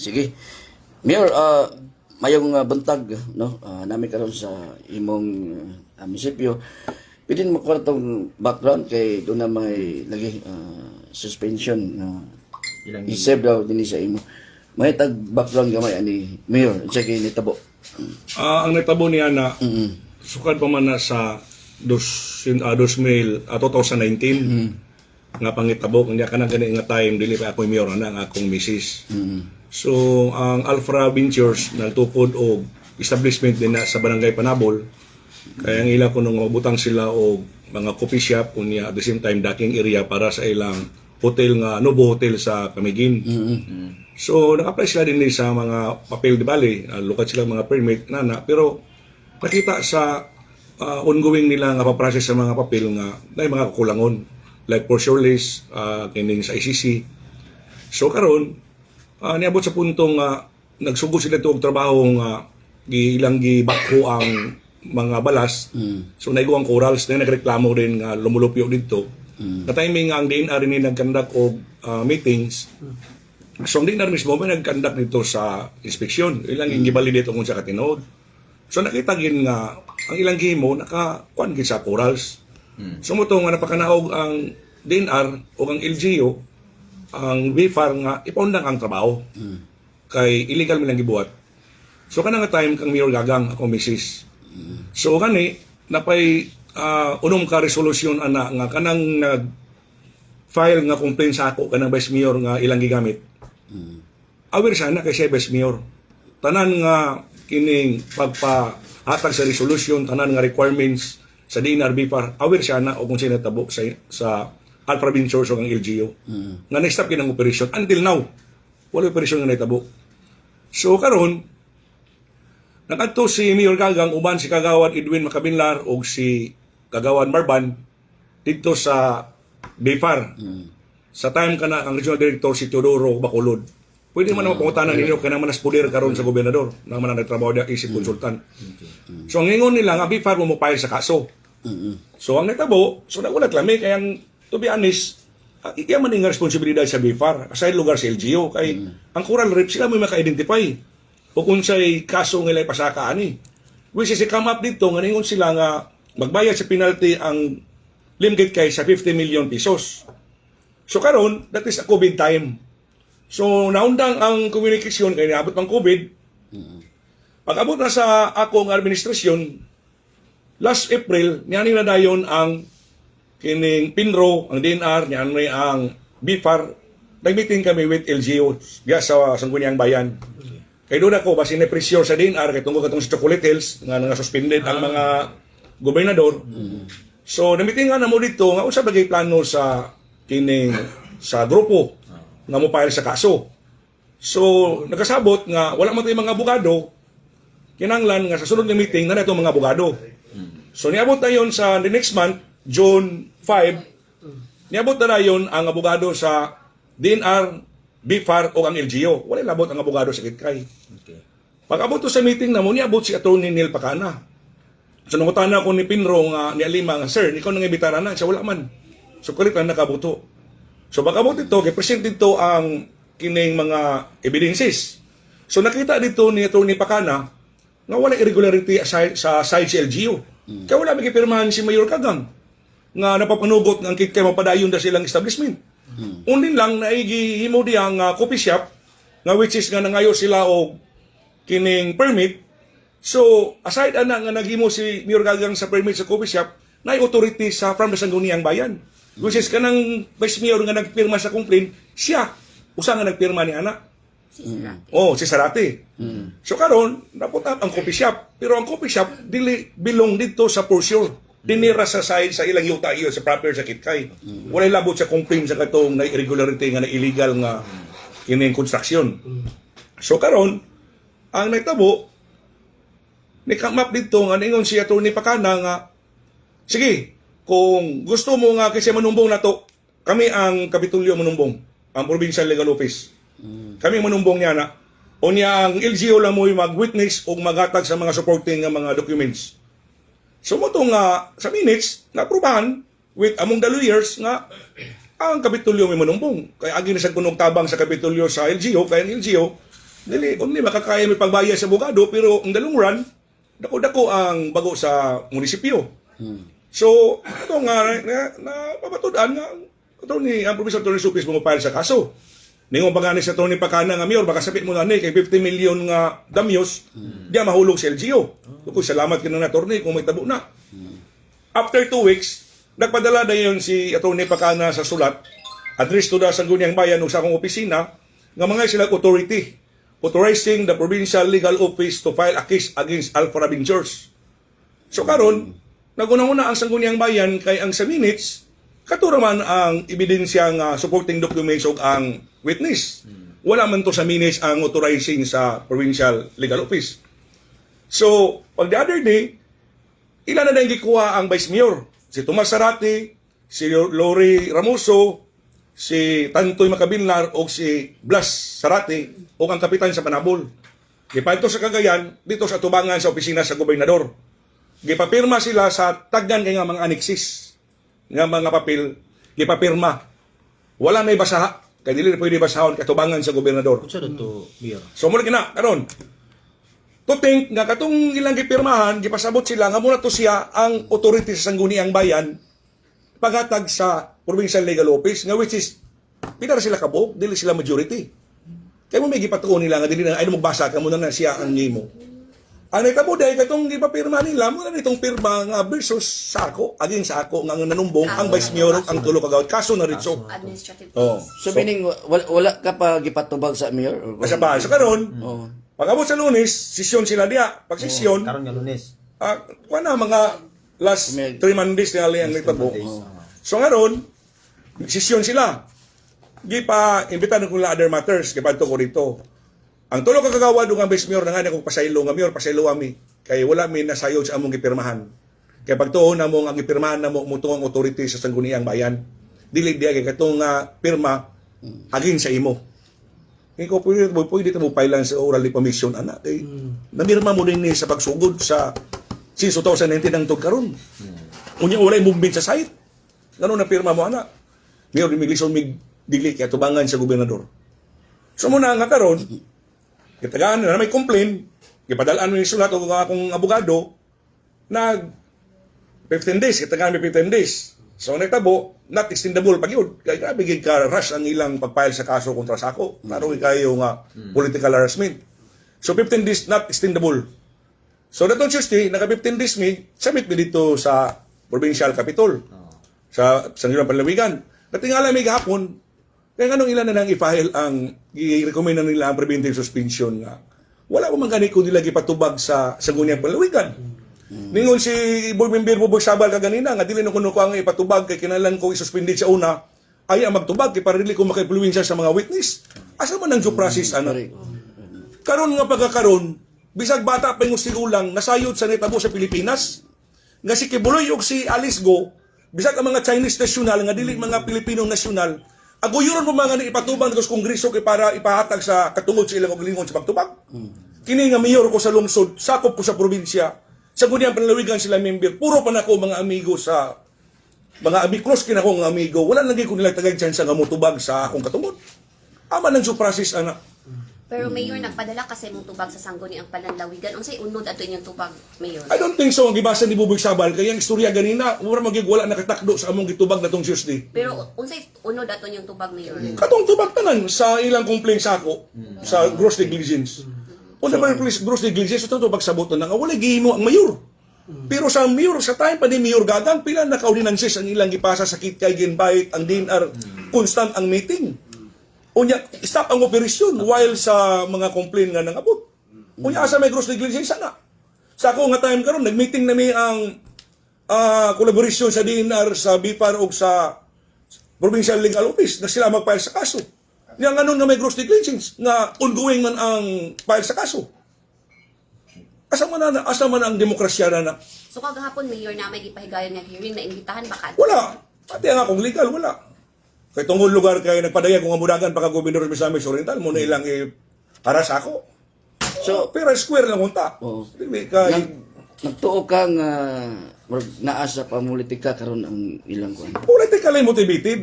Sige. Mayor, mayong buntag, no? Namin karon sa imong munisipyo. Pwede mo ko itong background kay doon na may lagi suspension na isave daw din sa imo. May tag background gamay ani Mayor, sige ni tabo. Ang natabo niya na sukad pa man na sa 2019 nga pangitabo kanya kana gani nga time dili pa ako mayor na ang akong misis. So ang Alfra Ventures nagtukod og establishment din na sa Barangay Panabol. Kaya ang ila ko nung mabutang sila og mga coffee shop kunya at the same time daking area para sa ilang hotel nga Novo Hotel sa Camiguin. So naka-apply sila din sa mga papel di bali, lukat sila mga permit nana pero nakita sa ongoing nila nga pa-process sa mga papel nga na mga kakulangon like for sure list kining sa ICC. So karon niabot sa puntong nagsugod sila og trabaho nga ilang gibakho ang mga balas. So naiguang corals na nagreklamo rin nga lumulupyo dito. Na timing nga ang DNR ni nagkandak og meetings. So ang DNR mismo may nagkandak nito sa inspeksyon. Ilang gibalidate kung sa katinood. So nakita gin nga ang ilang gihimo nakakuan gid sa corals. So mo nga napakanaog ang DNR o ang LGU ang BFAR nga ipaundang ang trabaho. Kay illegal man lang gibuhat. So kanang time kang Mayor Gagang ako misis. So gani napay unom ka resolusyon ana nga kanang nag file nga complaint sa ako kanang Vice Mayor nga ilang gigamit. Aware sana kay siya Vice Mayor. Tanan nga kining pagpahatag sa resolution, tanan nga requirements sa DNR BFAR, aware siya na o kung sino tabo sa Alfra Ventures o ang LGU. Nga na-stop kinang operation. Until now, wala operasyon nga naitabo. So karon nakadto si Mayor Gagang uban si Kagawad Edwin Macabinlar o si Kagawad Marban dito sa BFAR. Sa time kana ang Regional Director si Teodoro Bacolod. Pwede man naman pangutanan ninyo kanang manas pulir karon sa gobernador na man nagtrabaho diya isip konsultan. So ang ingon nila nga BFAR mo file sa kaso. So ang natabo, so wala klame kay ang to be honest, iya man nga responsibilidad sa BFAR aside lugar sa LGU kay ang coral reef sila mo maka-identify. O kung sa'y kaso nga ilay pasaka ani. Which is come up dito, nga ningon sila nga magbayad sa penalty ang limit kay sa 50 million pesos. So karon that is a COVID time. So naundang ang komunikasyon kay naabot pang COVID. Pag-abot na sa akong administrasyon, last April, niyanin na dayon ang kining PINRO, ang DNR, niyan may ang BFAR. Nag-meeting kami with LGU diya sa Sangguniang Bayan. Kay doon ako, basi na-pressure sa DNR, kay tungkol katong sa Chocolate Hills, nga suspended ang mga gobernador. So, namiting nga na mo dito, nga unsa bagay plano sa kining sa grupo, nga mo file sa kaso. So, nagkasabot nga, wala man tayong mga abogado, kinanglan nga sa sunod na meeting, na itong mga abogado. So, niabot na yun sa the next month, June 5, niabot na yun ang abogado sa DNR, BFAR o ang LGU. Wala labot ang abogado sa Kitkay. Pag-abot to sa meeting na mo, niabot si Atty. Neil Pacana. So, nangutana ko ni Pinro nga, ni Alima nga, sir, ikaw nang ibitara na. Siya wala man. So, kulit na nakabuto. So, pag-abot ito, present dito ang kining mga evidences. So, nakita dito ni Atty. Pacana nga wala irregularity sa side sa LGU. Kaya wala may kipirmahan si Mayor Gagang nga napapanugot ng Kitkay mapadayon na silang establishment. Unin lang na igihimo diyang coffee shop nga which is nga nangayo sila og kining permit. So aside ana nga naghimo si Mayor Gagang sa permit sa coffee shop, na authority sa from the Sangguniang Bayan. Which is kanang Vice Mayor nga nagpirma sa complaint, siya usa nga nagpirma ni ana. Si Sarate. So karon naput up ang coffee shop, pero ang coffee shop dili belong dito sa for sure. Dinira sa side sa ilang yuta iyo sa proper sa Kitkay. Walay labot sa complaint sa katong na irregularity nga na illegal nga kining construction. So karon ang nagtabo ni come up dito nga ningon si Atty. Pacana nga sige, kung gusto mo nga kasi manumbong nato, kami ang Kapitulyo manumbong, ang Provincial Legal Office. Kami manumbong niya na o niya ang LGU lang mo mag-witness o maghatag sa mga supporting nga mga documents. So mo nga sa minutes na-aprobahan with among the lawyers nga ang Kapitulyo may manumbong. Kaya agi na sa kunog tabang sa Kapitulyo sa LGU, kaya ang LGU Dili, kung di makakaya may pagbayad sa abogado, pero in the long run, dako-dako ang bago sa munisipyo. So, ito nga, napapatudan nga, ito ni ang Provincial Attorney Supis mo file sa kaso. Ningon pa nga ni sa Attorney Pacana nga, Mayor, baka sabi mo na kay 50 million nga damyos, diya mahulog sa LGU. Kung salamat ka na attorney kung may tabo na. After 2 weeks, nagpadala na yun si Attorney Pacana sa sulat, address to the Sangguniang Bayan o sa akong opisina, nga mga silang authority, authorizing the Provincial Legal Office to file a case against Alpha Ventures. So karon, nagunang-una ang Sangguniang Bayan kay ang sa minutes, katuraman ang ebidensya nga supporting documents o ang witness. Wala man to sa minutes ang authorizing sa Provincial Legal Office. So, pag the other day, ilan na yung gikuha ang Vice Mayor? Si Tomas Sarati, si Lori Ramoso, si Tantoy Macabinlar o si Blas Sarati o ang kapitan sa Panabol. Gipanto sa Cagayan, dito sa tubangan sa opisina sa gobernador. Gipapirma sila sa taggan kay nga mga annexes nga mga papel, gipapirma. Wala may basaha, kay dili pwede basahon katubangan sa gobernador. Unsa to, Mayor? So muna kina karon. To think nga katong ilang gipirmahan, gipasabot sila nga muna to siya ang authority sa Sangguniang Bayan paghatag sa Provincial Legal Office nga which is pila ra sila kabog, dili sila majority. Kaya mo may gipatuon nila nga dili na ay magbasa ka muna na siya ang nimo. Ang nagtabo dahil katong gipapirma nila, muna nitong pirma nga versus sa ako, aging sa ako nga nanumbong ang Vice Mayor ang tulo kagawad. Kaso na rin so. Administrative. Oh. So, meaning, wala ka pa gipatubag sa mayor? Or Sa bahay. So karon, Oh. pag-abot sa Lunes, sesyon sila diya. Pag sesyon, Karon nga Lunes. na mga last 3 Mondays na lang nagtabo. So ngaron, sesyon sila. Di pa, imbitan ko la other matters, kipanto ko rito. Ang tulo ka kagawad ng Vice Mayor na nga kung pasaylo nga Mayor, pasaylo kami. Kaya wala may nasayod sa among gipirmahan. Kaya pagtuon na mo ang gipirmahan na mo mutuang authority sa Sangguniang Bayan. Dili diya kay katong pirma aging sa imo. Ikaw pwede mo pailan sa oral permission anak kay namirma mo din ni sa pagsugod sa since 2019 ang tug karon. Unya walay movement sa site. Ngano na pirma mo anak? Mayor immigration mig dili kay tubangan sa gobernador. So muna nga karon kitagaan na may complaint, ipadalaan mo yung sulat o akong abogado, nag 15 days, kitagaan may 15 days. So nagtabo, not extendable pag yun. Kaya grabe ka rush ang ilang pag-file sa kaso kontra sa ako. Naroon kayo nga political harassment. So 15 days not extendable. So datong Tuesday, naka 15 days mi, submit mi dito sa Provincial Capitol. Sa Sangguniang Panlawigan. Natingala may gahapon, kaya anong ilan na nang i-file ang i-recommend na nila ang preventive suspension nga. Wala pa man gani kung nila gipatubag sa Sangguniang Panlawigan. Ningon si Board Member Bubog Sabal kaganina nga dili na kuno ko ang ipatubag kay kinahanglan ko i-suspended sa una ay ang magtubag kay para dili ko maka-influensya sa mga witness. Asa man ang due process ana? Karon nga pagkakaron, bisag bata pa yung sigulang nasayod sa netabo sa Pilipinas nga si Kibuloy ug si Alice Go, bisag ang mga Chinese national nga dili mga Pilipinong national, aguyon mo mga ipatubang sa kongreso kay para ipahatag sa katungod sa ilang oglingon sa pagtubag. Kini nga mayor ko sa lungsod, sakop ko sa probinsya, sa Sangguniang Panlawigan sila member, puro pa nako mga amigo sa mga close kinako nga amigo, wala lagi ko nila tagay chance nga motubag sa akong katungod. Ama nang process ana. Pero Mayor, nagpadala kasi mong tubag sa Sangguniang Panlawigan. Unsay unod ato inyong tubag, Mayor? I don't think so ang gibasa ni Buboy Sabal kaya ang istorya ganina, mura magigwala nakatakdo sa among gitubag natong Tuesday. Pero unsay unod ato inyong tubag, Mayor? Katong tubag tanan sa ilang complaint sa ako sa gross negligence. Una ba police gross negligence ito tubag sa boto nga wala gihimo ang mayor. Pero sa mayor sa time pa ni Mayor Gagang pila na ka-ordinances ang ilang gipasa sa Kitkay Ginbait ang DNR constant ang meeting. Unya stop ang operasyon while sa mga complaint nga nangabot. Unya asa may gross negligence sana. Sa ako nga time karon nagmeeting na mi ang collaboration sa DNR sa BIPAR o sa Provincial Legal Office na sila mag-file sa kaso. Nga nga nga may gross negligence nga ongoing man ang file sa kaso. Asa man ang demokrasya na. So kagahapon, Mayor, na may gipahigayon nga hearing na imbitahan baka? Wala. Pati ang akong legal, wala. Kay tungod lugar kay nagpadaya kung amudagan pagka Gobernador sa Misamis Oriental, muna ilang haras ako. So, pero square lang unta. Oo. Dili kay Nagtuo ka nga naa sa pamulitika karon ang ilang kuan. politically motivated,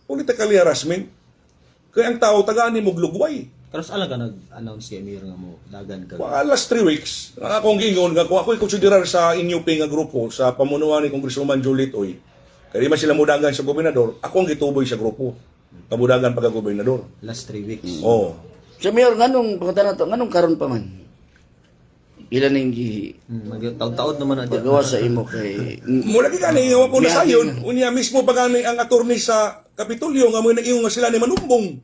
politically harassment. Kaya ang tao tagaan ni mo glugway. Pero sa ka nag-announce kay Mayor nga mo dagan ka. Last 3 weeks, ang akong giingon nga kung ako'y konsiderar sa inyong nga grupo sa pamunuan ni Congresswoman Juliet Oy, kaya di man sila mudagan sa gobernador, ako ang gituboy sa grupo. Kamudagan pagka-gobernador. Last 3 weeks. Oh. So Mayor, nganong pagkata na to, nganong karon pa man? Ilan ning Taon-taon naman na pagawa sa imo kay Mula gani nga ko na sayon, unya mismo pagani ang attorney sa Kapitolyo nga mo na nga sila ni manumbong.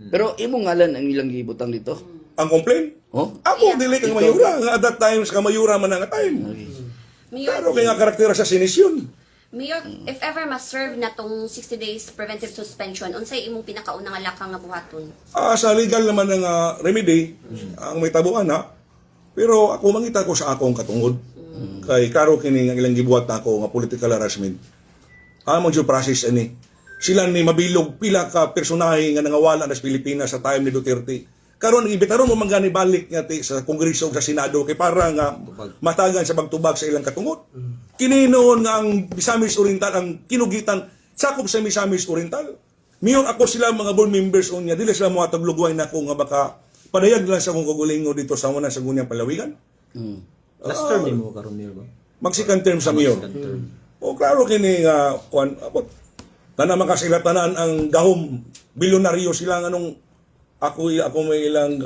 Pero imo ngalan ang ilang gibutang dito? Ang complaint, Oh? ako dili kang mayura nga at that time sa mayura man nga time. Mayor, Pero kaya nga karaktera sa sinisyon. Mayor, if ever ma-serve na tong 60 days preventive suspension, unsay imong pinakauna nga lakang nga buhaton? Sa legal naman ng remedy, ang may tabuan na. Pero ako mangita ko sa akong katungod. Kay karo kini nga ilang gibuhat na ako nga political harassment. Among due process ani. Sila ni mabilog pila ka personahe nga nangawala sa Pilipinas sa time ni Duterte. Karon imbitaron mo mangani balik nga sa Kongreso ug sa Senado kay para nga matagan sa pagtubag sa ilang katungod. Kini noon nga ang Misamis Oriental ang kinugitan sakop sa Misamis Oriental. Miyon ako sila mga board members unya dili sila mo taglugway na ko nga baka padayag lang sa akong kagulingo dito sa una sa Gunyang Palawigan. Last term ni mo karon Mayor ba? Mag-second term sa mayor. O klaro kini nga kuan abot kana makasilatanan ang gahom bilyonaryo sila nga nung ako may ilang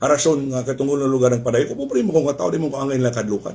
harason nga katungod ng lugar ng padayon ko po mo kung katao di mo ko angay lang kadlukan.